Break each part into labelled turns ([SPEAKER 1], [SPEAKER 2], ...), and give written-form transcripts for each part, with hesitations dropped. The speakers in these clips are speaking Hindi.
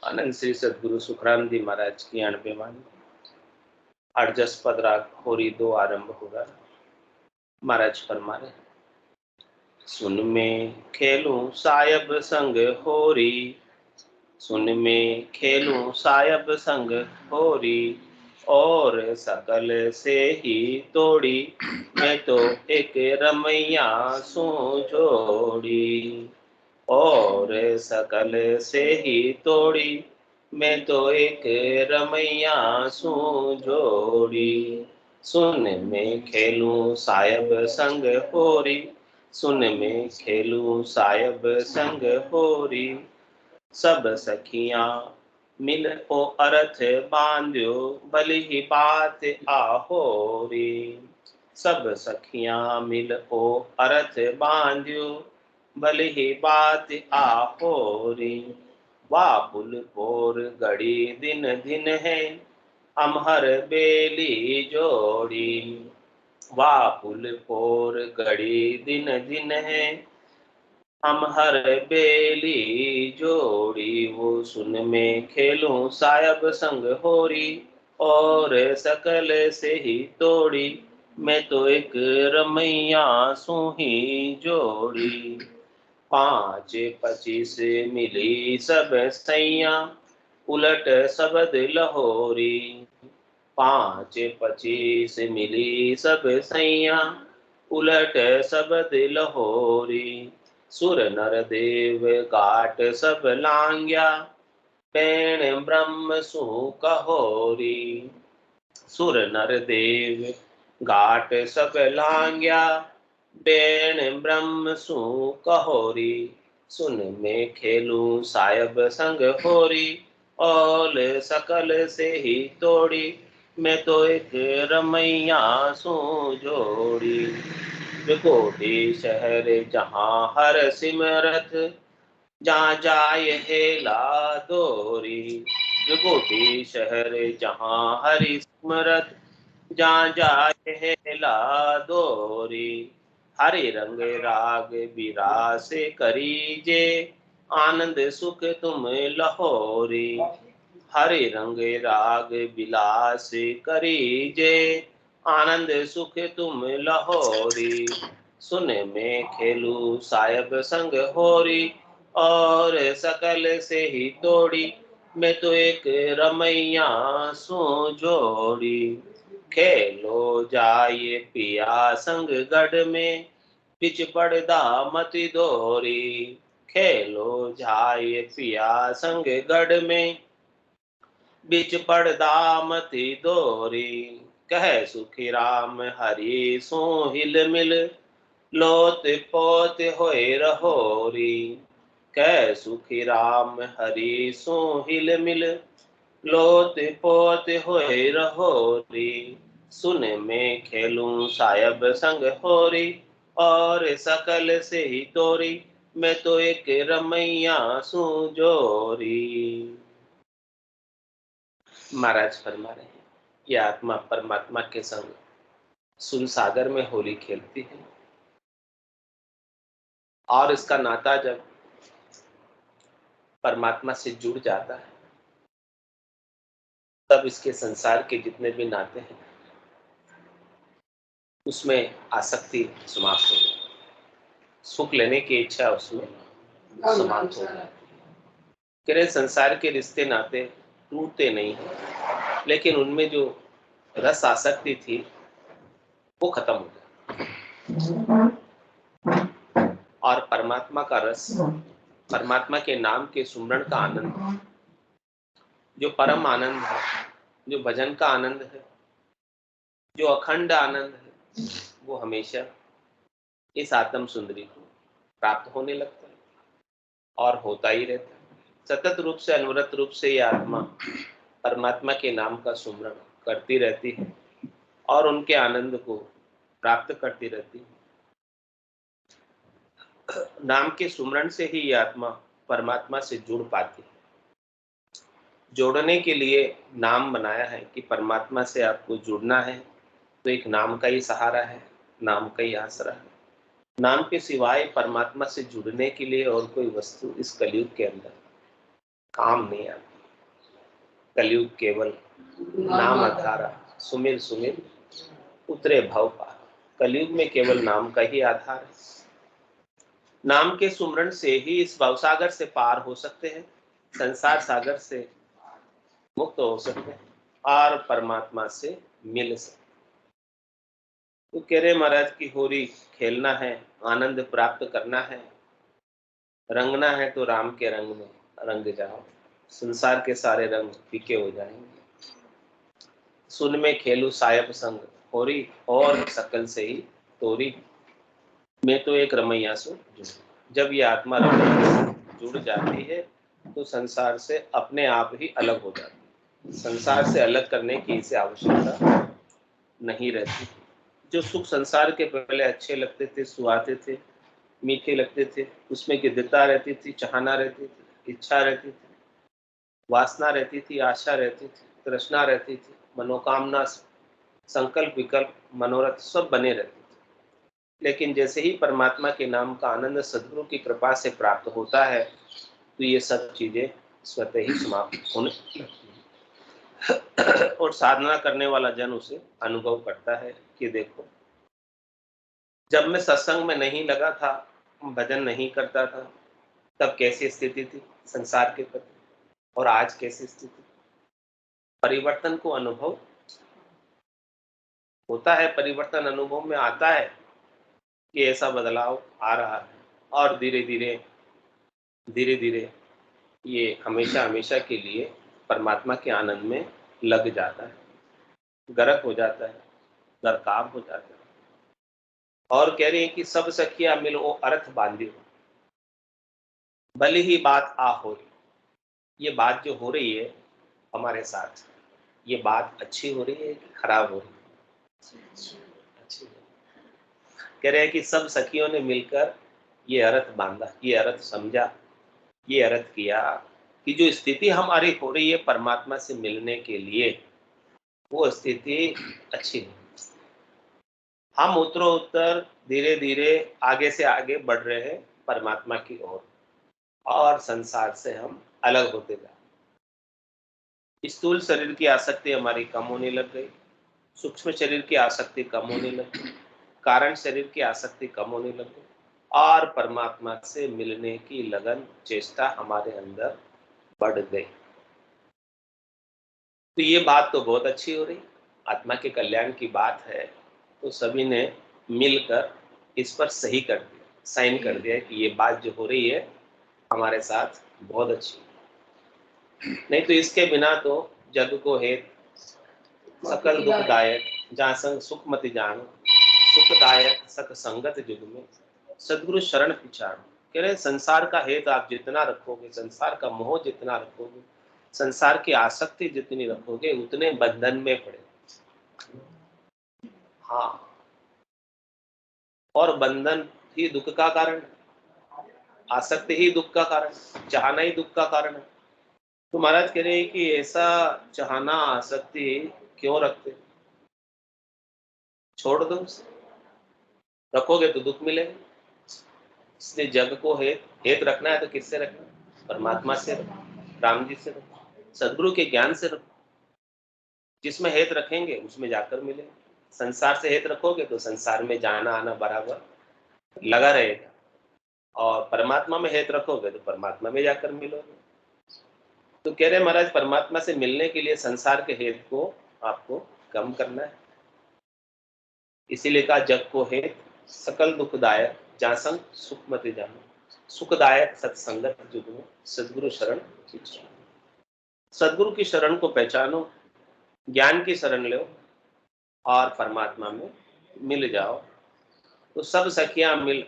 [SPEAKER 1] आनंद श्री सदगुरु सुखराम जी महाराज की 98 वाणी। अड़जस पद राग होरी 2 आरंभ होगा। महाराज फरमा रहे, सुन में खेलूं सायब संग होरी, सुन में खेलूं सायब संग होरी, और सकल से ही तोड़ी, मैं तो एक रमैया सू जोड़ी। और सकल से ही तोड़ी, मैं तो एक रमैया सू जोड़ी। सुन में खेलूं सायब संग होरी, सुन में खेलूं सायब संग होरी, सब सखियां मिल ओ अर्थ बांध्यो, भली ही बात आहोरी। सब सखियां मिल ओ अर्थ बांध्यो, भले ही बात आहोरी। वाह पुल पोर घड़ी दिन दिन है, हम हर बेली जोड़ी। वाह पुल पोर घड़ी दिन दिन है, हम हर बेली जोड़ी। वो सुन में खेलूं सायब संग होरी, और सकल से ही तोड़ी, मैं तो एक रमैया सू ही जोड़ी। 5-25 मिली सब सैया, उलट सबद लहोरी। 5-25 मिली सब सैया, उलट सबद लहोरी। सुर नर देव काट सब लांग्या, पैण ब्रह्म सु कहोरी। सुर नर देव घाट सब लांग्या, पैण ब्रह्म सु कहोरी। सुन में खेलूं सायब संग होरी, और सकल से ही तोड़ी, मैं तो एक रमैया सू जोड़ी। विकोटी शहर जहाँ हर सिमरत, जहाँ जाए हेला दोरी। विकोटी शहर जहाँ हरि सिमरत, जहाँ जाए हेला दोरी। हरि रंग राग बिरास करीजे, आनंद सुख तुम लहोरी। हरि रंग राग बिलास करीजे, आनंद सुख तुम लहोरी। सुन में खेलू सायब संग होरी, और सकल से ही तोड़ी, मैं तो एक रमैया सू जोड़ी। खेलो जाए पिया संग गढ़ में, बिच पड़दा मति दोरी। खेलो जाए पिया संग गढ़ में, बिच पड़दा मति दोरी। कह सुखी राम हरि सो हिल मिल, लोत पोत होए रहोरी। कह सुखी राम हरि सो हिल मिल, लोत पोत होए रहोरी। सुन में खेलूं सायब संग होरी, और सकल से ही तोरी, मैं तो एक रमैया सू जोरी। महाराज फरमा रहे हैं, ये आत्मा परमात्मा के संग सुन सागर में होली खेलती है, और इसका नाता जब परमात्मा से जुड़ जाता है, तब इसके संसार के जितने भी नाते हैं उसमें आसक्ति समाप्त हो जाती, सुख लेने की इच्छा उसमें समाप्त हो जाती। कह संसार के रिश्ते नाते टूटते नहीं हैं, लेकिन उनमें जो रस आसक्ति थी वो खत्म हो जाती, और परमात्मा का रस, परमात्मा के नाम के सुमरण का आनंद, जो परम आनंद है, जो भजन का आनंद है, जो अखंड आनंद है, वो हमेशा इस आत्म सुंदरी को प्राप्त होने लगता है और होता ही रहता है। सतत रूप से, अनवरत रूप से ये आत्मा परमात्मा के नाम का सुमरण करती रहती है और उनके आनंद को प्राप्त करती रहती है। नाम के सुमरण से ही ये आत्मा परमात्मा से जुड़ पाती है। जोड़ने के लिए नाम बनाया है कि परमात्मा से आपको जुड़ना है, तो एक नाम का ही सहारा है, नाम का ही आसरा है। नाम के सिवाय परमात्मा से जुड़ने के लिए और कोई वस्तु इस कलयुग के अंदर काम नहीं आती। कलयुग केवल नाम आधारा, सुमिर सुमिर उतरे भव पार। कलयुग में केवल नाम का ही आधार है। नाम के सुमरण से ही इस भवसागर से पार हो सकते हैं, संसार सागर से मुक्त हो सकते हैं और परमात्मा से मिल सकते। तो कह रहे महाराज की होरी खेलना है, आनंद प्राप्त करना है, रंगना है तो राम के रंग में रंग जाओ, संसार के सारे रंग फीके हो जाएंगे। सुन में खेलू सायब संग होरी, और सकल से ही तोरी, मैं तो एक रमैया सो जुड़। जब ये आत्मा रमैया से जुड़ जाती है तो संसार से अपने आप ही अलग हो जाती है। संसार से अलग करने की इसे आवश्यकता नहीं रहती। जो सुख संसार के पहले अच्छे लगते थे, सुहाते थे, मीठे लगते थे, उसमें गिद्धता रहती थी, चाहना रहती थी, इच्छा रहती थी, वासना रहती थी, आशा रहती थी, तृष्णा रहती थी, मनोकामना, संकल्प विकल्प मनोरथ सब बने रहते थे। लेकिन जैसे ही परमात्मा के नाम का आनंद सद्गुरु की कृपा से प्राप्त होता है तो ये सब चीजें स्वतः ही समाप्त होने लगती हैं। और साधना करने वाला जन उसे अनुभव करता है कि देखो, जब मैं सत्संग में नहीं लगा था, भजन नहीं करता था, तब कैसी स्थिति थी संसार के प्रति, और आज कैसी स्थिति। परिवर्तन को अनुभव होता है, परिवर्तन अनुभव में आता है कि ऐसा बदलाव आ रहा है, और धीरे धीरे धीरे धीरे ये हमेशा हमेशा के लिए परमात्मा के आनंद में लग जाता है, गर्क हो जाता है, दरकाब हो जाता है। और कह रही है कि सब सखिया मिलो अर्थ बांधियो, भले ही बात आ हो। ये बात जो हो रही है हमारे साथ, ये बात अच्छी हो रही है कि खराब हो रही है? अच्छी है। कह रहे हैं कि सब सखियों ने मिलकर ये अर्थ बांधा, ये अर्थ समझा, ये अर्थ किया कि जो स्थिति हमारी हो रही है परमात्मा से मिलने के लिए, वो स्थिति अच्छी है। हम उत्तरोत्तर धीरे धीरे आगे से आगे बढ़ रहे हैं परमात्मा की ओर, और संसार से हम अलग होते जा रहे हैं। स्थूल शरीर की आसक्ति हमारी कम होने लग गई, सूक्ष्म शरीर की आसक्ति कम होने लग गई, कारण शरीर की आसक्ति कम होने लग गई, और परमात्मा से मिलने की लगन चेष्टा हमारे अंदर बढ़ गई। तो ये बात तो बहुत अच्छी हो रही, आत्मा के कल्याण की बात है। तो सभी ने मिलकर इस पर सही कर दिया, साइन कर दिया कि ये बात जो हो रही है हमारे साथ बहुत अच्छी है। नहीं तो इसके बिना तो जग को हेत सकल दुखदायक, जहाँ संग सुख मत जान, सुखदायक सक संगत जुग में सदगुरु शरण पिछाड़। कह रहे संसार का हेत आप जितना रखोगे, संसार का मोह जितना रखोगे, संसार की आसक्ति जितनी रखोगे, उतने बंधन में पड़े। हाँ, और बंधन ही दुख का कारण, आसक्ति ही दुख का कारण, चाहना ही दुख का कारण है। तो महाराज कह रहे हैं कि ऐसा चाहना आसक्ति क्यों रखते, छोड़ दो उसे। रखोगे तो दुख मिलेगा। इसलिए जग को हेत रखना है तो किससे रखना, परमात्मा से रखो, राम जी से रखो, सदगुरु के ज्ञान से रखो। जिसमें हेत रखेंगे उसमें जाकर मिलेंगे। संसार से हेत रखोगे तो संसार में जाना आना बराबर लगा रहेगा, और परमात्मा में हेत रखोगे तो परमात्मा में जाकर मिलोगे। तो कह रहे महाराज परमात्मा से मिलने के लिए संसार के हेत को आपको कम करना है। इसीलिए कहा जग को हेत सकल दुखदायक, जहाँ संग सुख मत जानो, सुखदायक सत्संगत जुग में सदगुरु शरण शिक्षा। सदगुरु की शरण को पहचानो, ज्ञान की शरण लो, और परमात्मा में मिल जाओ। तो सब सखियां मिल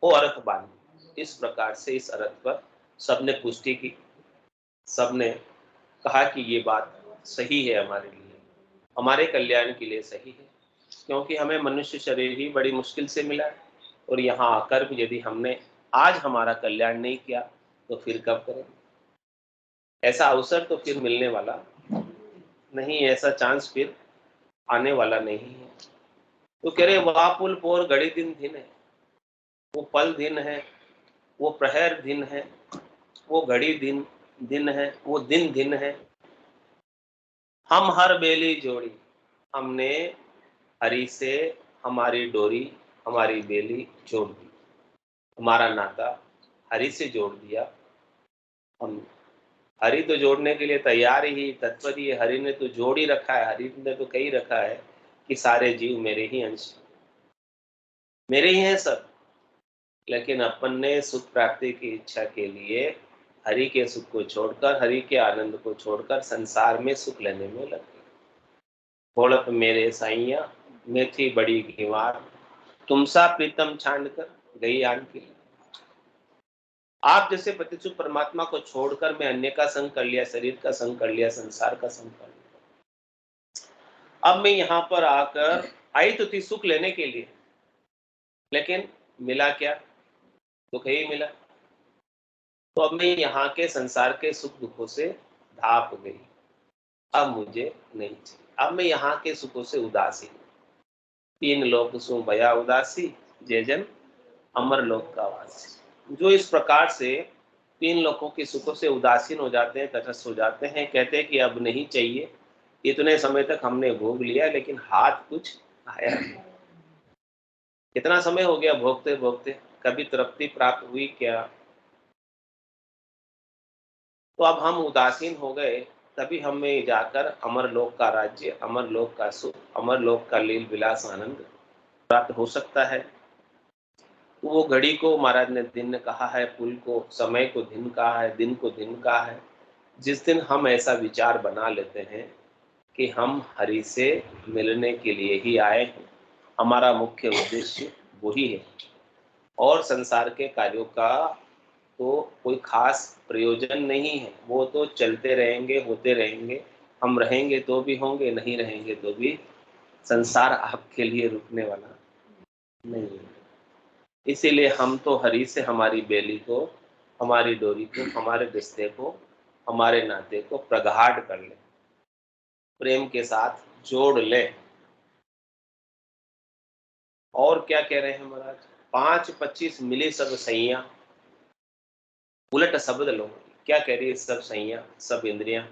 [SPEAKER 1] वो अर्थ बांधी। इस प्रकार से इस अर्थ पर सबने पुष्टि की, सबने कहा कि ये बात सही है, हमारे लिए, हमारे कल्याण के लिए सही है। क्योंकि हमें मनुष्य शरीर ही बड़ी मुश्किल से मिला है, और यहाँ आकर भी यदि हमने आज हमारा कल्याण नहीं किया तो फिर कब करेंगे। ऐसा अवसर तो फिर मिलने वाला नहीं, ऐसा चांस फिर आने वाला नहीं है। तो कह रहे वह पुल पोर घड़ी दिन दिन है, वो पल दिन है, वो प्रहर दिन है, वो घड़ी दिन दिन है, वो दिन दिन है, हम हर बेली जोड़ी, हमने हरि से हमारी डोरी, हमारी बेली जोड़ दी। हमारा नाता हरि से जोड़ दिया। हम हरि तो जोड़ने के लिए तैयार ही, तत्पर ही है। हरि ने तो जोड़ ही रखा है। हरि ने तो कही रखा है कि सारे जीव मेरे ही अंश, मेरे ही हैं सब। लेकिन अपन ने सुख प्राप्ति की इच्छा के लिए हरि के सुख को छोड़कर, हरि के आनंद को छोड़कर संसार में सुख लेने में लग गए। भोलप मेरे साइया मैं थी बड़ी घिवार, तुमसा प्रीतम छांड कर गई आन की। आप जैसे प्रतिशुद्ध परमात्मा को छोड़कर मैं अन्य का संग कर लिया, शरीर का संग कर लिया, संसार का संग कर लिया। अब मैं यहाँ पर आकर आई तो थी सुख लेने के लिए, लेकिन मिला क्या? दुख ही मिला। तो अब मैं यहाँ के संसार के सुख दुखों से धाप गई। अब मुझे नहीं चाहिए। अब मैं यहाँ के सुखों से उदासी। तीन लोक सु भया उदासी, जय जन अमर लोक का वासी। जो इस प्रकार से तीन लोकों के सुखों से उदासीन हो जाते हैं, तटस्थ हो जाते हैं, कहते हैं कि अब नहीं चाहिए। इतने समय तक हमने भोग लिया लेकिन हाथ कुछ आया नहीं। कितना समय हो गया भोगते भोगते, कभी तृप्ति प्राप्त हुई क्या? तो अब हम उदासीन हो गए। तभी हमें जाकर अमर लोक का राज्य, अमर लोक का सुख, अमर लोक का लील विलास आनंद प्राप्त हो सकता है। तो वो घड़ी को महाराज ने दिन कहा है, पुल को समय को दिन कहा है, दिन को दिन कहा है। जिस दिन हम ऐसा विचार बना लेते हैं कि हम हरि से मिलने के लिए ही आए हैं, हमारा मुख्य उद्देश्य वही है, और संसार के कार्यों का तो कोई खास प्रयोजन नहीं है। वो तो चलते रहेंगे, होते रहेंगे। हम रहेंगे तो भी होंगे, नहीं रहेंगे तो भी। संसार आपके लिए रुकने वाला नहीं है। इसीलिए हम तो हरि से हमारी बेली को, हमारी डोरी को, हमारे रिश्ते को, हमारे नाते को प्रगाढ़ कर ले, प्रेम के साथ जोड़ ले। और क्या कह रहे हैं महाराज? 5-25 मिली सब सैया, उलट शब्द लो। क्या कह रही है? सब सैया, सब इंद्रियां,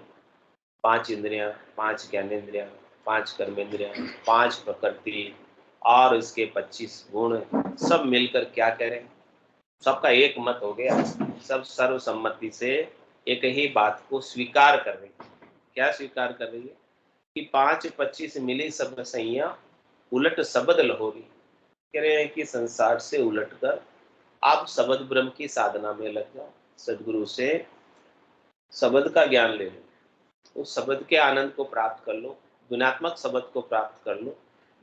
[SPEAKER 1] 5 इंद्रियां, 5 ज्ञानेन्द्रियां, 5 कर्मेंद्रियां, 5 प्रकृति और इसके 25 गुण, सब मिलकर क्या कह रहे हैं? सबका एक मत हो गया। सब सर्वसम्मति से एक ही बात को स्वीकार कर रही है। क्या स्वीकार कर रही है? कि 5-25 मिली सब सैया, उलट शब्द लहोरी। कह रहे हैं कि संसार से उलटकर आप शब्द ब्रह्म की साधना में लग जाओ। सदगुरु से शब्द का ज्ञान ले लो, उस शब्द के आनंद को प्राप्त कर लो, गुणात्मक शब्द को प्राप्त कर लो,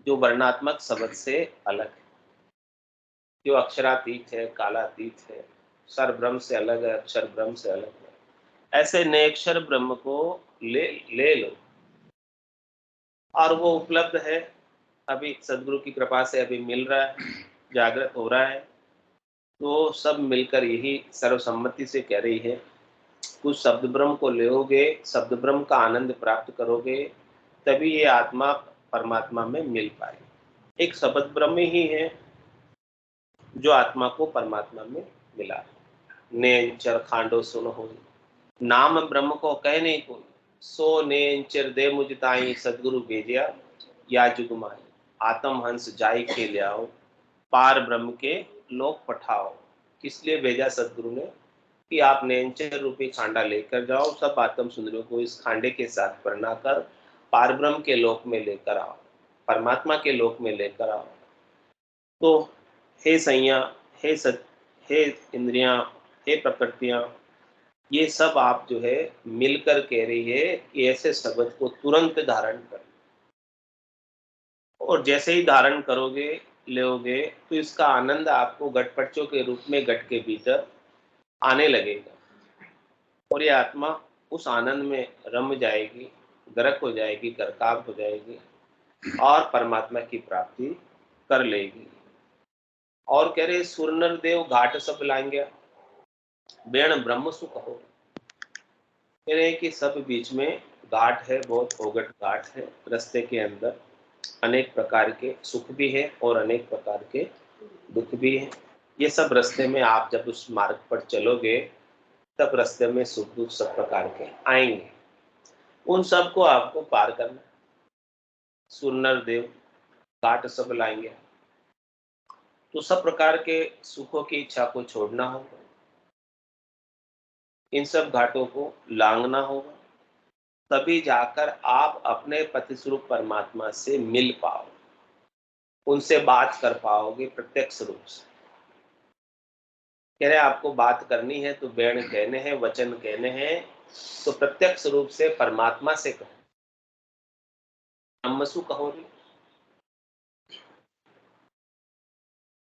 [SPEAKER 1] जो वर्णात्मक शब्द से अलग है, जो अक्षरातीत है, कालातीत है, सर ब्रह्म से अलग है, अक्षर ब्रह्म से अलग है। ऐसे नेक्षर ब्रह्म को ले लो। और वो उपलब्ध है, अभी सदगुरु की कृपा से अभी मिल रहा है, जागृत हो रहा है। तो सब मिलकर यही सर्वसम्मति से कह रही है, कुछ शब्द ब्रह्म को लोगे, शब्द ब्रह्म का आनंद प्राप्त करोगे, तभी ये आत्मा परमात्मा में मिल पाए। एक शब्द ब्रह्म ही है जो आत्मा को परमात्मा में मिला। नेंचर खांडो सुन हो, नाम ब्रह्म को कह नहीं कोई, सो नेंचर दे मुझ ताई सदगुरु भेजिया, या जुग माई आत्म हंस जाई के ले आओ, पार ब्रह्म के लोक पठाओ। किस लिए भेजा सदगुरु ने? कि आप नेंचर रूपी खांडा लेकर जाओ, सब आत्म सुंदरियों को इस खांडे के साथ पढ़ना कर पार ब्रह्म के लोक में लेकर आओ, परमात्मा के लोक में लेकर आओ। तो हे सैया, हे सत, हे इंद्रियां, हे प्रकृतियां, ये सब आप जो है मिलकर कह रही है कि ऐसे शब्द को तुरंत धारण कर। और जैसे ही धारण करोगे, लोगे, तो इसका आनंद आपको घटपटचों के रूप में घट के भीतर आने लगेगा, और ये आत्मा उस आनंद में रम जाएगी, गर्क हो जाएगी, गर्काव हो जाएगी, और परमात्मा की प्राप्ति कर लेगी। और कह रहे सुरनर देव घाट सब लांग्या, बेण ब्रह्म सुख हो। कह रहे कि सब बीच में घाट है, बहुत होगट घाट है। रास्ते के अंदर अनेक प्रकार के सुख भी है और अनेक प्रकार के दुख भी है। ये सब रास्ते में आप जब उस मार्ग पर चलोगे, तब रास्ते में सुख दुख सब प्रकार के आएंगे। उन सब को आपको पार करना। सुर देव घाट सब लाएंगे, तो सब प्रकार के सुखों की इच्छा को छोड़ना होगा, इन सब घाटों को लांघना होगा, तभी जाकर आप अपने पति स्वरूप परमात्मा से मिल पाओ, उनसे बात कर पाओगे प्रत्यक्ष रूप से। कह रहे आपको बात करनी है तो बैण कहने हैं, वचन कहने हैं, तो प्रत्यक्ष रूप से परमात्मा से कहो, ब्रह्मसु कहो रे,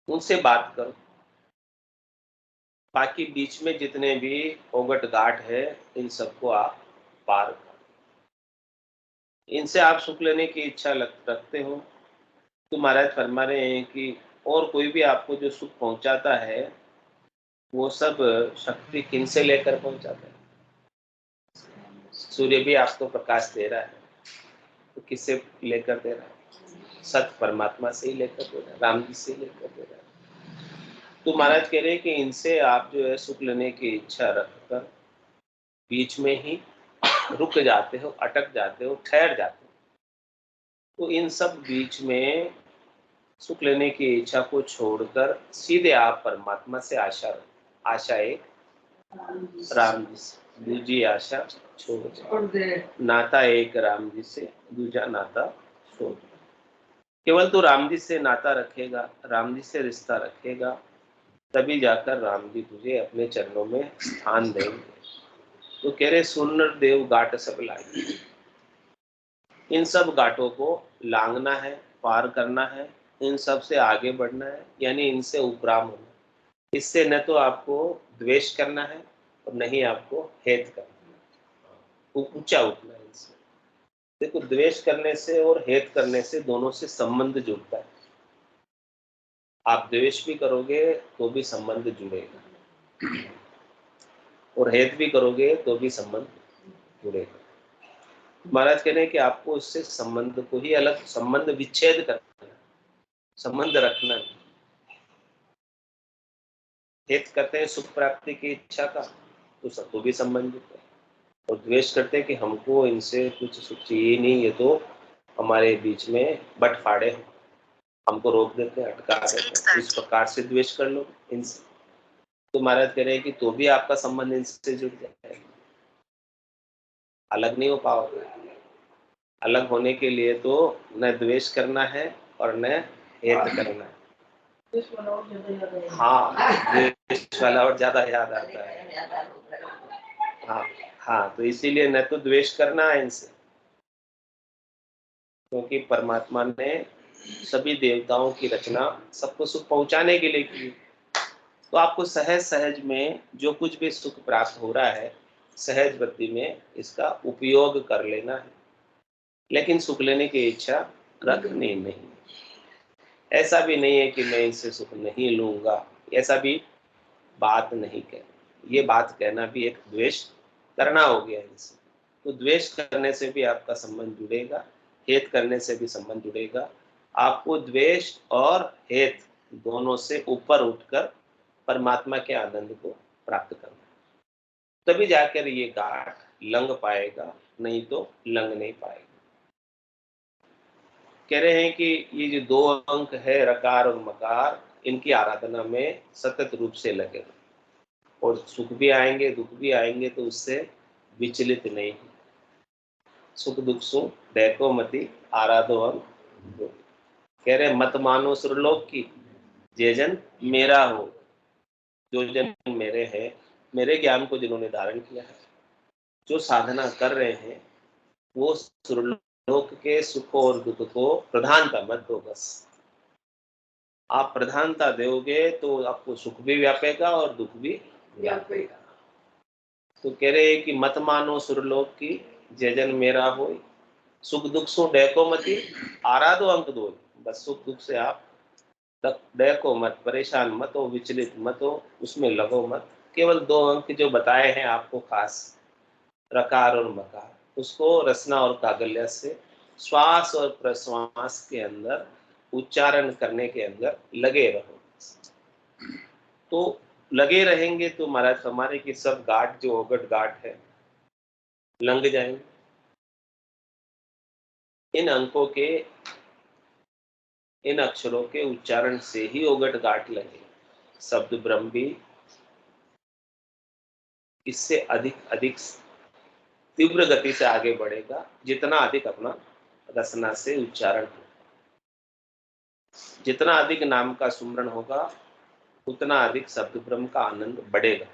[SPEAKER 1] उनसे बात करो। बाकी बीच में जितने भी ओगट घाट है, इन सबको आप पार करो। इनसे आप सुख लेने की इच्छा रखते हो तो महाराज फरमा रहे हैं कि और कोई भी आपको जो सुख पहुंचाता है, वो सब शक्ति किन से लेकर पहुंचाता है? सूर्य भी आपको प्रकाश दे रहा है, तो किससे लेकर दे रहा है? सत परमात्मा से ही लेकर दे रहा है, राम जी से लेकर दे रहा है। तो महाराज कह रहे हैं कि इनसे आप जो है सुख लेने की इच्छा रखकर बीच में ही रुक जाते हो, अटक जाते हो, ठहर जाते हो। तो इन सब बीच में सुख लेने की इच्छा को छोड़कर सीधे आप परमात्मा से आशा एक राम जी से, दूजी आशा छोड़ दे, नाता एक राम जी से, दूजा नाता छोड़ दे। केवल तो राम जी से नाता रखेगा, राम जी से रिश्ता रखेगा, तभी जाकर राम जी तुझे अपने चरणों में स्थान देंगे। तो कह रहे सुनर देव घाट सब लाएंगे, इन सब घाटों को लांघना है, पार करना है, इन सब से आगे बढ़ना है, यानी इनसे उपराम होना। इससे न तो आपको द्वेष करना है और न ही आपको हेत करना है, ऊंचा उठना है इनसे। देखो, द्वेष करने से और हेत करने से दोनों से संबंध जुड़ता है। आप द्वेष भी करोगे तो भी संबंध जुड़ेगा, और हेत भी करोगे तो भी संबंध जुड़ेगा। महाराज कह रहे हैं कि आपको इससे संबंध को ही अलग, संबंध विच्छेद करना है, संबंध रखना है। हेत करते हैं सुख प्राप्ति की इच्छा का, तो सबको भी संबंधित है, और द्वेष करते हैं कि हमको इनसे कुछ सुख चाहिए नहीं, ये तो हमारे बीच में बटफाड़े हैं, हमको रोक देते हैं, अटका देते हैं। इस प्रकार से द्वेष कर लो इनसे, तो महाराज कह रहे हैं कि तो भी आपका संबंध इनसे जुड़ जाएगा, अलग नहीं हो पाओगे। अलग होने के लिए तो न द्वेष करना है और न हेत करना है। हाँ, द्वेष वाला और ज्यादा याद आता है। हाँ हाँ, तो इसीलिए न तो द्वेष करना है इनसे, क्योंकि परमात्मा ने सभी देवताओं की रचना सबको सुख पहुंचाने के लिए की। तो आपको सहज सहज में जो कुछ भी सुख प्राप्त हो रहा है, सहज वृत्ति में इसका उपयोग कर लेना है, लेकिन सुख लेने की इच्छा रखनी नहीं। ऐसा भी नहीं है कि मैं इनसे सुख नहीं लूंगा, ऐसा भी बात नहीं कहना। ये बात कहना भी एक द्वेष करना हो गया इनसे। तो द्वेष करने से भी आपका संबंध जुड़ेगा, हेत करने से भी संबंध जुड़ेगा। आपको द्वेष और हेत दोनों से ऊपर उठकर परमात्मा के आनंद को प्राप्त करना, तभी जाकर ये घाट लंघ पाएगा, नहीं तो लंघ नहीं पाएगा। कह रहे हैं कि ये जो दो अंक है रकार और मकार, इनकी आराधना में सतत रूप से लगे रहो, और सुख भी आएंगे दुख भी आएंगे तो उससे विचलित नहीं। सुख दुख सुख देखो मति आराधो अंग दो। कह रहे मत मानो सुरलोक की, जे जन मेरा हो। जो जन मेरे हैं, मेरे ज्ञान को जिन्होंने धारण किया है, जो साधना कर रहे हैं, वो सुरलोक के सुख और दुख को प्रधानता मत दो। बस आप प्रधानता दोगे तो आपको सुख भी व्यापेगा और दुख भी व्यापेगा। तो कह रहे हैं कि मत मानो सुरलोक की, जय जन मेरा हो। सुख दुख सो डैको मती आराधो अंक दो। बस सुख दुख से आप डैको मत, परेशान मत हो, विचलित मत हो, उसमें लगो मत। केवल दो अंक जो बताए हैं आपको खास, रकार और मकार, उसको रसना और कागल्य से श्वास और प्रश्वास के अंदर उच्चारण करने के अंदर लगे रहो। तो लगे रहेंगे तो महाराज हमारे की सब घाट जो ओगट घाट है लंघ जाएंगे। इन अंकों के, इन अक्षरों के उच्चारण से ही ओगट गांठ लगे। शब्द ब्रह्म भी इससे अधिक अधिक तीव्र गति से आगे बढ़ेगा जितना अधिक अपना रसना से उच्चारण हो। जितना अधिक नाम का सुमरण होगा उतना अधिक शब्द ब्रह्म का आनंद बढ़ेगा,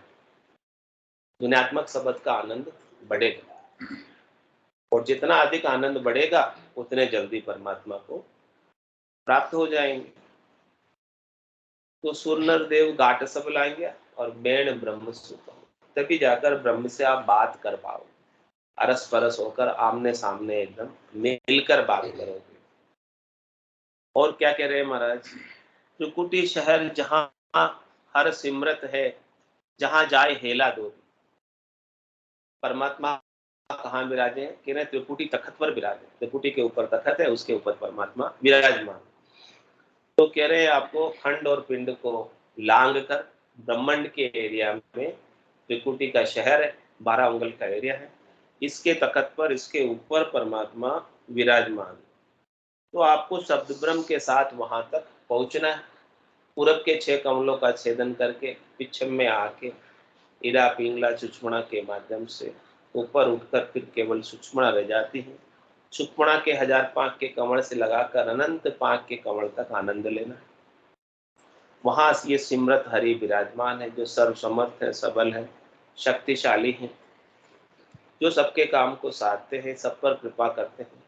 [SPEAKER 1] ध्वन्यात्मक शब्द का आनंद बढ़ेगा। और जितना अधिक आनंद बढ़ेगा उतने जल्दी परमात्मा को प्राप्त हो जाएंगे। तो सुर नर देव गाट सब लाएंगे और बेण ब्रह्म सुख, तभी जाकर ब्रह्म से आप बात कर पाओ, अरस परस होकर आमने सामने एकदम मिलकर बात करोगे। और क्या कह रहे हैं महाराज, त्रिकुटी शहर जहां हर सिमरत है, जहां जाए हेला दो। परमात्मा कहाँ विराजे हैं, कह रहे त्रिकुटी तखत पर विराजे, त्रिकुटी के ऊपर तखत है, उसके ऊपर परमात्मा विराजमान। तो कह रहे हैं आपको खंड और पिंड को लांग कर ब्रह्मांड के एरिया में त्रिकुटी का शहर है, 12 उंगल का एरिया है, इसके तखत पर, इसके ऊपर परमात्मा विराजमान। तो आपको शब्द ब्रह्म के साथ वहां तक पहुंचना है। पूरब के 6 कमलों का छेदन करके पिछम में आके इरा पिंगला सुषुम्ना के माध्यम से ऊपर उठकर फिर केवल सुषुम्ना रह जाती है। सुषुम्ना के 1000 पांख के कमल से लगाकर अनंत पांख के कमल तक आनंद लेना। वहां ये सिमरत हरि विराजमान है, जो सर्वसमर्थ है, सबल है, शक्तिशाली है, जो सबके काम को साधते हैं, सब पर कृपा करते हैं।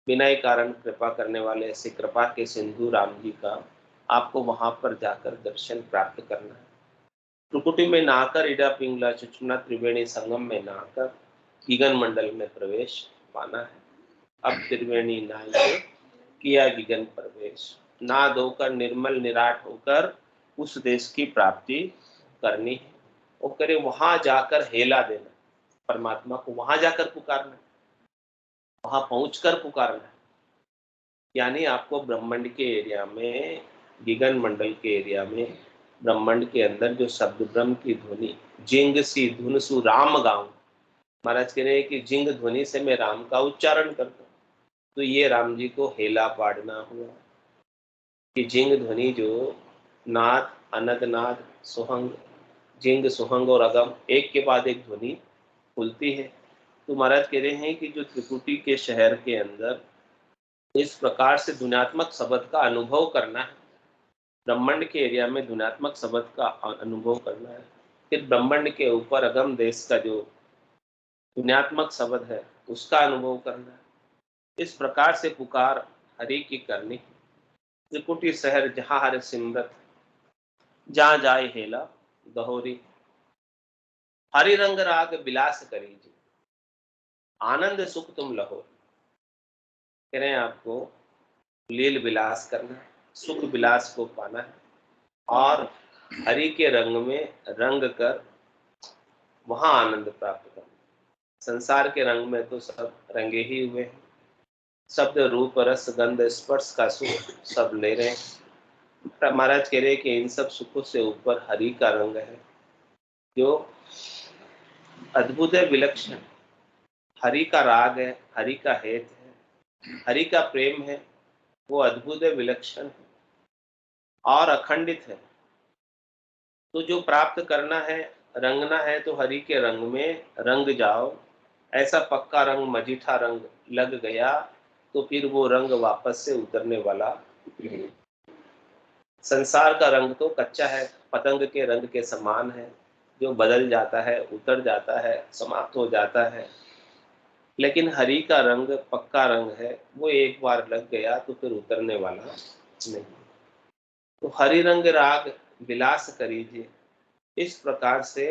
[SPEAKER 1] बिना ही कारण कृपा करने वाले ऐसे कृपा के सिंधु राम जी का आपको वहां पर जाकर दर्शन प्राप्त करना है। त्रिकुटी में नहाकर इडा पिंगला सुषुम्ना त्रिवेणी संगम में नहाकर गगन मंडल में प्रवेश पाना है। अब त्रिवेणी नहाई के किया गगन प्रवेश, ना धोकर निर्मल निराट होकर उस देश की प्राप्ति करनी है। वो करे वहां जाकर हेला देना, परमात्मा को वहां जाकर पुकारना, वहां पहुंचकर पुकारना। यानी आपको ब्रह्मांड के एरिया में, गगन मंडल के एरिया में, ब्रह्मांड के अंदर जो शब्द ब्रह्म की ध्वनि, जिंग सी धुन सु राम गाऊं। महाराज कह रहे हैं कि जिंग ध्वनि से मैं राम का उच्चारण करता हूं। तो ये राम जी को हेला पाड़ना हुआ कि जिंग ध्वनि जो नाद, अनद नाद, सुहंग, जिंग सुहंग और अगम एक के बाद एक ध्वनि खुलती है। तो महाराज कह रहे हैं कि जो त्रिकुटी के शहर के अंदर इस प्रकार से ध्वन्यात्मक शब्द का अनुभव करना है, ब्रह्मांड के एरिया में ध्वन्यात्मक शब्द का अनुभव करना है, फिर ब्रह्मांड के ऊपर अगम देश का जो ध्वन्यात्मक शब्द है उसका अनुभव करना है। इस प्रकार से पुकार हरि की करनी। त्रिकुटी शहर जहाँ हर सिमरत, जहाँ जाए हेला गहोरी, हरि रंग राग विलास करीजे, आनंद सुख तुम लहो। कह रहे हैं आपको लील विलास करना है, सुख विलास को पाना है और हरि के रंग में रंग कर वहां आनंद प्राप्त करना। संसार के रंग में तो सब रंगे ही हुए हैं, शब्द रूप रस गंध स्पर्श का सुख सब ले रहे हैं। महाराज कह रहे हैं कि इन सब सुखों से ऊपर हरि का रंग है जो अद्भुत है, विलक्षण। हरि का राग है, हरि का हेत है, हरि का प्रेम है, वो अद्भुत है, विलक्षण है और अखंडित है। तो जो प्राप्त करना है, रंगना है, तो हरि के रंग में रंग जाओ। ऐसा पक्का रंग, मजीठा रंग लग गया तो फिर वो रंग वापस से उतरने वाला नहीं। संसार का रंग तो कच्चा है, पतंग के रंग के समान है, जो बदल जाता है, उतर जाता है, समाप्त हो जाता है। लेकिन हरि का रंग पक्का रंग है, वो एक बार लग गया तो फिर उतरने वाला नहीं। तो हरि रंग राग विलास करीजिए, इस प्रकार से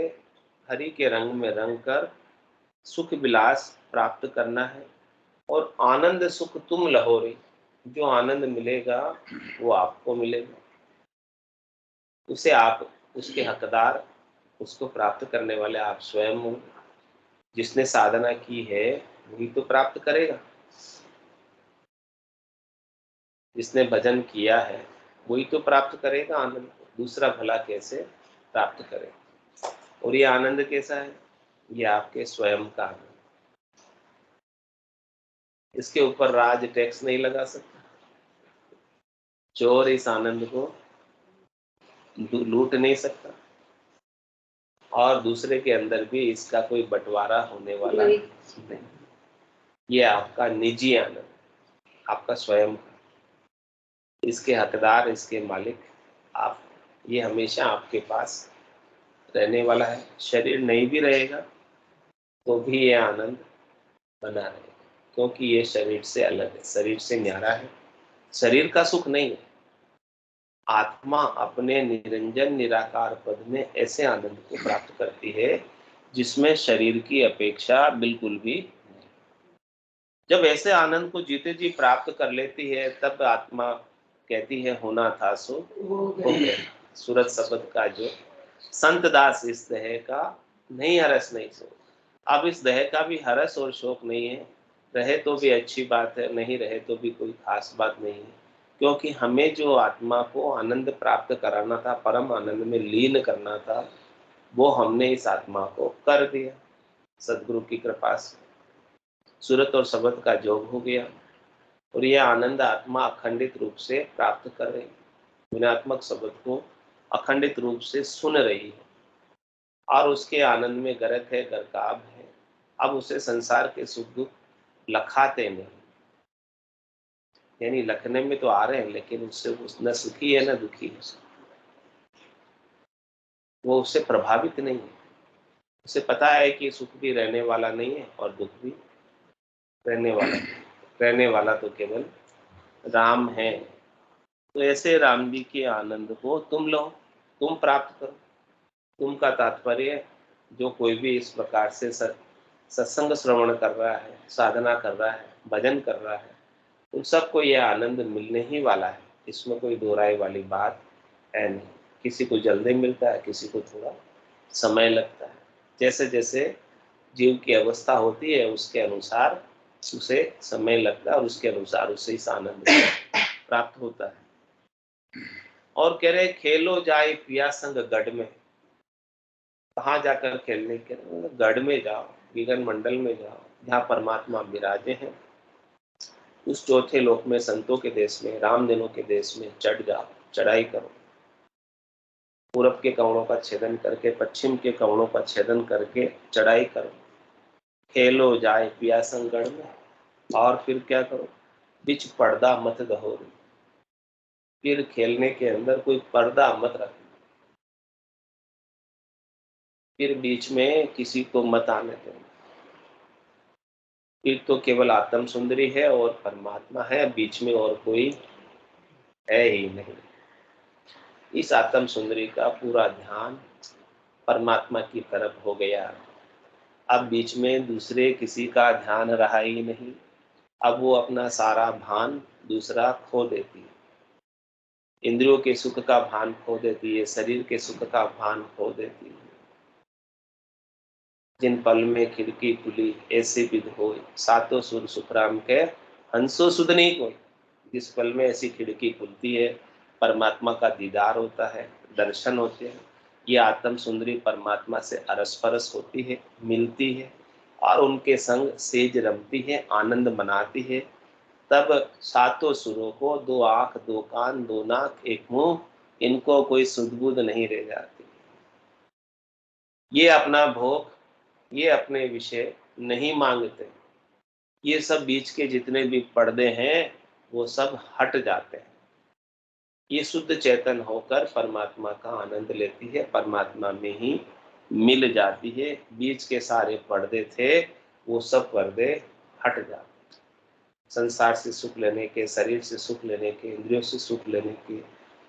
[SPEAKER 1] हरि के रंग में रंग कर सुख विलास प्राप्त करना है। और आनंद सुख तुम लहोरे, जो आनंद मिलेगा वो आपको मिलेगा, उसे आप, उसके हकदार, उसको प्राप्त करने वाले आप स्वयं हो। जिसने साधना की है वही तो प्राप्त करेगा, जिसने भजन किया है वही तो प्राप्त करेगा आनंद। दूसरा भला कैसे प्राप्त करेगा। और ये आनंद कैसा है, ये आपके स्वयं का आनंद। इसके ऊपर राज टैक्स नहीं लगा सकता, चोर इस आनंद को लूट नहीं सकता, और दूसरे के अंदर भी इसका कोई बंटवारा होने वाला नहीं। ये आपका निजी आनंद, आपका स्वयं का, इसके हकदार, इसके मालिक आप। ये हमेशा आपके पास रहने वाला है। शरीर नहीं भी रहेगा तो भी ये आनंद बना रहेगा, क्योंकि ये शरीर से अलग है, शरीर से न्यारा है। शरीर का सुख नहीं है। आत्मा अपने निरंजन निराकार पद में ऐसे आनंद को प्राप्त करती है जिसमें शरीर की अपेक्षा बिल्कुल भी नहीं। जब ऐसे आनंद को जीते जी प्राप्त कर लेती है तब आत्मा कहती है होना था सो हो गया। सूरत शब्द का जो संत दास इस देह का नहीं हरस नहीं सो। अब इस देह का भी हरस और शोक नहीं है। रहे तो भी अच्छी बात है, नहीं रहे तो भी कोई खास बात नहीं है, क्योंकि हमें जो आत्मा को आनंद प्राप्त कराना था, परम आनंद में लीन करना था, वो हमने इस आत्मा को कर दिया सदगुरु की कृपा से। सूरत और शब्द का जोग हो गया और यह आनंद आत्मा अखंडित रूप से प्राप्त कर रही है। गुणात्मक शब्द को अखंडित रूप से सुन रही है और उसके आनंद में गरक है, गरकाब है। अब उसे संसार के सुख दुख लखाते नहीं, यानी लखने में तो आ रहे हैं लेकिन उससे न सुखी है न दुखी है, वो उससे प्रभावित नहीं है। उसे पता है कि सुख भी रहने वाला नहीं है और दुख भी रहने वाला नहीं। रहने वाला तो केवल राम है। तो ऐसे राम जी के आनंद को तुम लो, तुम प्राप्त करो। तुम का तात्पर्य जो कोई भी इस प्रकार से सत्संग श्रवण कर रहा है, साधना कर रहा है, भजन कर रहा है, उन सबको यह आनंद मिलने ही वाला है। इसमें कोई दो राय वाली बात है नहीं। किसी को जल्दी मिलता है, किसी को थोड़ा समय लगता है। जैसे जैसे जीव की अवस्था होती है उसके अनुसार उसे समय लगता है और उसके अनुसार उसे इस आनंद को प्राप्त होता है। और कह रहे खेलो जाए पिया संग गढ़ में। कहाँ जाकर खेलने के? गढ़ में जाओ, विगन मंडल में जाओ, जहाँ परमात्मा विराजे हैं। उस चौथे लोक में, संतों के देश में, रामजनों के देश में चढ़ जाओ, चढ़ाई करो। पूरब के कवड़ों का छेदन करके, पश्चिम के कवड़ों का छेदन करके चढ़ाई करो। खेलो जाए पिया संग गढ़ में। और फिर क्या करो? बिच पर्दा मत दहोरी। फिर खेलने के अंदर कोई पर्दा मत रखना, फिर बीच में किसी को मत आने देना। फिर तो केवल आत्म सुंदरी है और परमात्मा है, बीच में और कोई है ही नहीं। इस आत्म सुंदरी का पूरा ध्यान परमात्मा की तरफ हो गया। अब बीच में दूसरे किसी का ध्यान रहा ही नहीं। अब वो अपना सारा भान दूसरा खो देती है। इंद्रियों के सुख का भान खो देती है, शरीर के सुख का भान खो देती है। जिन पल में खिड़की खुली ऐसे विध होए, सातों सुर सुखराम के हंसो सुध नहीं कोई। जिस पल में ऐसी खिड़की खुलती है, परमात्मा का दीदार होता है, दर्शन होते हैं, ये आत्म सुंदरी परमात्मा से अरस परस होती है, मिलती है और उनके संग सेज रमती है, आनंद मनाती है। तब सातों सुरों को दो आंख, दो कान, दो नाक, एक मुंह, इनको कोई सुध बुध नहीं रह जाती। ये अपना भोग, ये अपने विषय नहीं मांगते। ये सब बीच के जितने भी पर्दे हैं वो सब हट जाते हैं। ये शुद्ध चेतन होकर परमात्मा का आनंद लेती है, परमात्मा में ही मिल जाती है। बीच के सारे पर्दे थे वो सब पर्दे हट जाते। संसार से सुख लेने के, शरीर से सुख लेने के, इंद्रियों से सुख लेने के,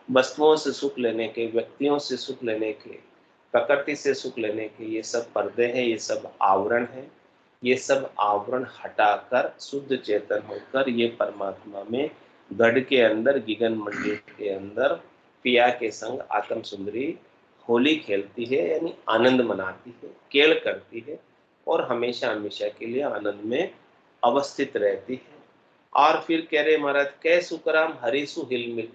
[SPEAKER 1] वस्तुओं से सुख लेने के, व्यक्तियों से सुख लेने के, प्रकृति से सुख लेने के, ये सब पर्दे हैं, ये सब आवरण है। ये सब आवरण हटाकर शुद्ध चेतन होकर ये परमात्मा में गढ़ के अंदर, गिगन मंदिर के अंदर पिया के संग आत्म सुंदरी होली खेलती है, यानी आनंद मनाती है, केल करती है और हमेशा हमेशा के लिए आनंद में अवस्थित रहती है। और फिर कह रहे महाराज कै सुकराम हरिसु हिलमिल।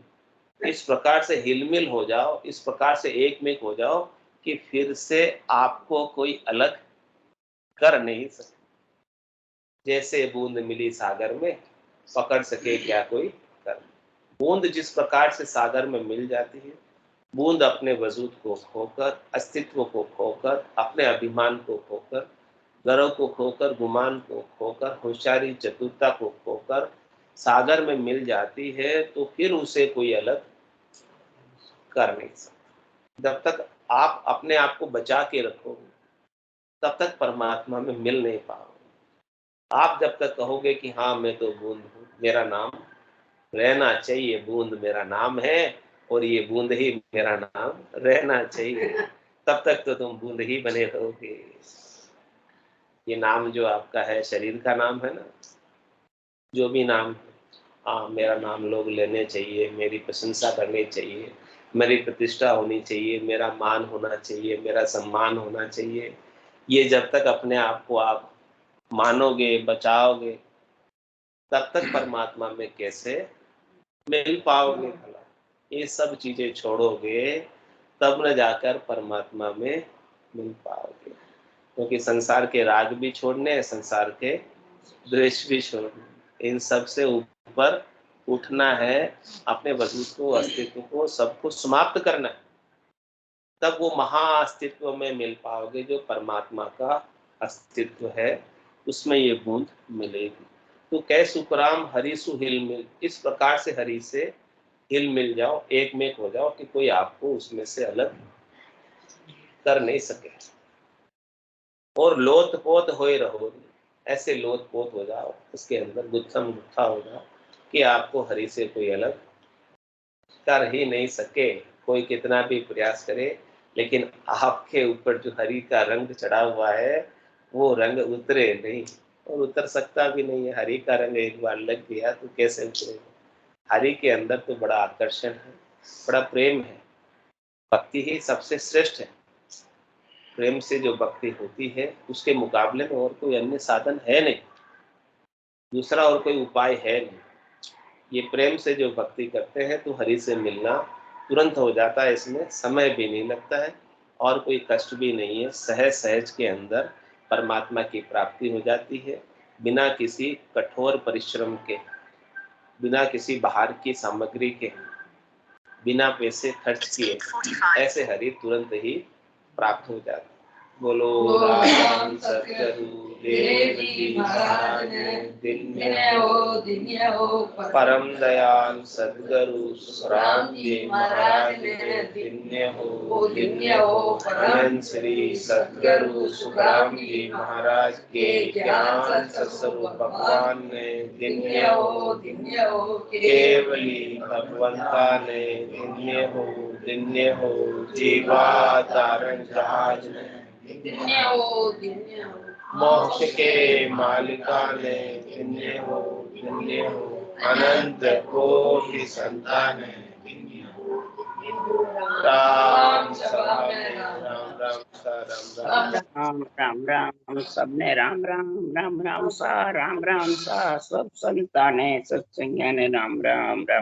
[SPEAKER 1] इस प्रकार से हिलमिल हो जाओ, इस प्रकार से एक में हो जाओ कि फिर से आपको कोई अलग कर नहीं सकता। जैसे बूंद मिली सागर में, पकड़ सके क्या कोई कर। बूंद जिस प्रकार से सागर में मिल जाती है, बूंद अपने वजूद को खोकर, अस्तित्व को खोकर, अपने अभिमान को खोकर, गर्व को खोकर, गुमान को खोकर, होशियारी चतुरता को खोकर सागर में मिल जाती है, तो फिर उसे कोई अलग कर नहीं सकता। जब तक आप अपने आप को बचा के रखोगे, तब तक परमात्मा में मिल नहीं पाओगे। आप जब तक कहोगे कि हाँ मैं तो बूंद हूँ, मेरा नाम रहना चाहिए, बूंद मेरा नाम है और ये बूंद ही मेरा नाम रहना चाहिए, तब तक तो तुम बूंद ही बने रहोगे। ये नाम जो आपका है, शरीर का नाम है ना, जो भी नाम है, हाँ मेरा नाम लोग लेने चाहिए, मेरी प्रशंसा करनी चाहिए, मेरी प्रतिष्ठा होनी चाहिए, मेरा मान होना चाहिए, मेरा सम्मान होना चाहिए, ये जब तक अपने आप को आप मानोगे, बचाओगे, तब तक परमात्मा में कैसे मिल पाओगे भला। ये सब चीजें छोड़ोगे तब न जाकर परमात्मा में मिल पाओगे, क्योंकि संसार के राग भी छोड़ने हैं, संसार के द्वेष भी छोड़ने, इन सब से ऊपर उठना है, अपने वजूद को, अस्तित्व को, सबको समाप्त करना है। तब वो महाअस्तित्व में मिल पाओगे जो परमात्मा का अस्तित्व है, उसमें ये बूंद मिलेगी। तो कै सुखराम हरि सु हिल मिल, इस प्रकार से हरि से हिल मिल जाओ, एक में एक हो जाओ कि कोई आपको उसमें से अलग कर नहीं सके। और लोथ पोत होए रहो, ऐसे लोथ पोत हो जाओ, उसके अंदर गुत्थम गुत्था हो जाओ कि आपको हरि से कोई अलग कर ही नहीं सके। कोई कितना भी प्रयास करे, लेकिन आपके ऊपर जो हरि का रंग चढ़ा हुआ है, वो रंग उतरे नहीं, और उतर सकता भी नहीं है। हरि का रंग एक बार लग गया तो कैसे उतरेगा। हरि के अंदर तो बड़ा आकर्षण है, बड़ा प्रेम है, भक्ति ही सबसे श्रेष्ठ है। प्रेम से जो भक्ति होती है, उसके मुकाबले में और कोई अन्य साधन है नहीं, दूसरा और कोई उपाय है नहीं। ये प्रेम से जो भक्ति करते हैं तो हरि से मिलना तुरंत हो जाता है, इसमें समय भी नहीं लगता है और कोई कष्ट भी नहीं है। सहज सहज के अंदर परमात्मा की प्राप्ति हो जाती है, बिना किसी कठोर परिश्रम के, बिना किसी बाहर की सामग्री के, बिना पैसे खर्च किए, ऐसे हरि तुरंत ही प्राप्त हो जाता है। बोलो राम सतगुरु देव जी महाराज दिन्य हो परम दयाल सदगुरु सुखराम जी महाराज दिन्य हो परम श्री सदगुरु सुखराम जी महाराज के ज्ञान स्वरूप भगवान ने दिन्य हो केवली भगवंता ने दिन्य हो जीवा तारण जहाज ने दिन्य हो मोक्ष के मालिका ने दिन्य हो अनंत कोटि संतान ने दिन्य हो। राम
[SPEAKER 2] राम राम सबने राम राम राम राम सा राम राम सा सब संताने सत्संग ने राम राम राम।